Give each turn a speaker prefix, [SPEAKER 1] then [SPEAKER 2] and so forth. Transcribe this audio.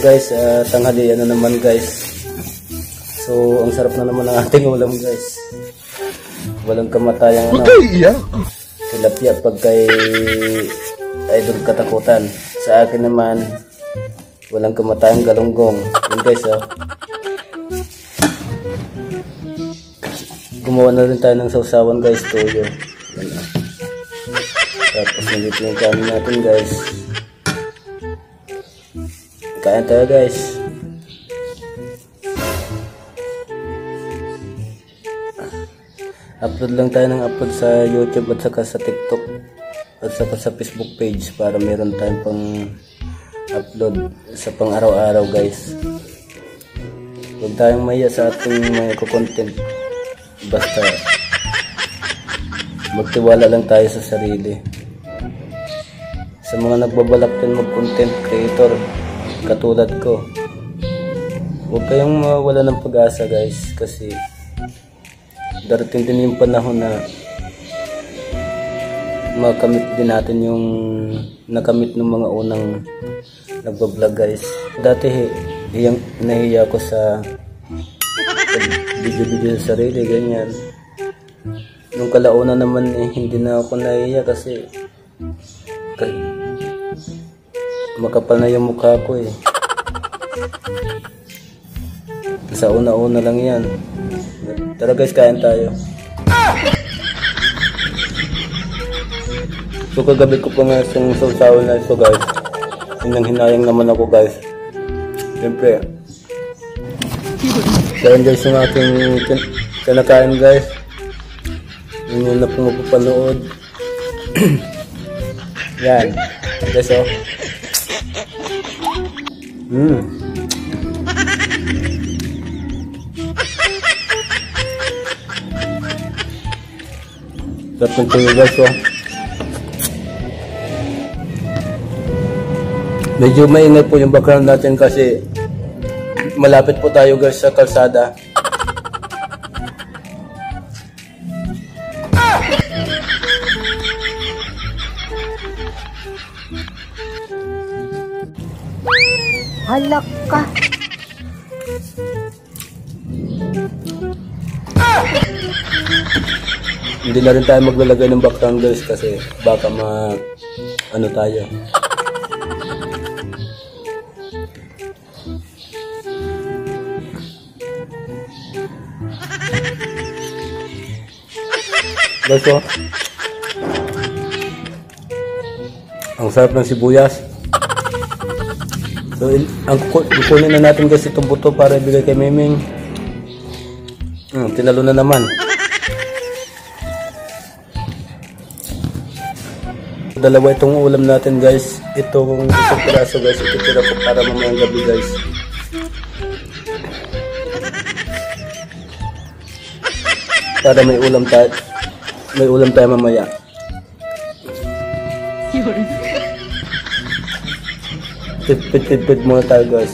[SPEAKER 1] guys, tanghalian na naman guys. So ang sarap na naman ang ating ulam guys. Walang kamatayang tilapia pag kay idol katakutan. Sa akin naman walang kamatayang galunggong. Yun guys gumawa na rin tayo ng sausawan guys, toyo. Tapos nandito yung kanin natin guys. Kain tayo guys. Upload lang tayo ng upload sa YouTube at saka sa TikTok at saka sa Facebook page para meron tayong pang upload sa pang araw-araw guys. Huwag tayong maya sa ating mga content, basta magtiwala lang tayo sa sarili. Sa mga nagbabalak din mag content creator katulad ko, huwag kayong mawala ng pag-asa guys, kasi darating din yung panahon na makamit din natin yung nakamit ng mga unang nagbablog guys. Dati nahiya ko sa video sa sarili, ganyan. Nung kalauna naman hindi na ako nahiya kasi makapal na yung mukha ko Sa una-una lang yan. Tara guys, kain tayo. So kagabi ko pa nga yung sausawan na ito guys. Hinang-hinayang naman ako guys. Siyempre kaya guys yung aking kinakain guys. Yun yung na pumapanood. Yan guys Tapos ito guys medyo maingay po yung background natin kasi malapit po tayo guys sa kalsada.
[SPEAKER 2] Halak ka.
[SPEAKER 1] Hindi na rin tayo maglalagay ng background guys kasi baka ano tayo. Guys ang sarap ng sibuyas. So ang kukunin na natin guys itong buto para ibigay kay Miming. Tinalo na naman. Dalawa itong ulam natin guys. Itong isang piraso guys. Ito tira ko para mamayang gabi guys. Para may ulam tayo. May ulam tayo mamaya. Tipid muna tayo guys.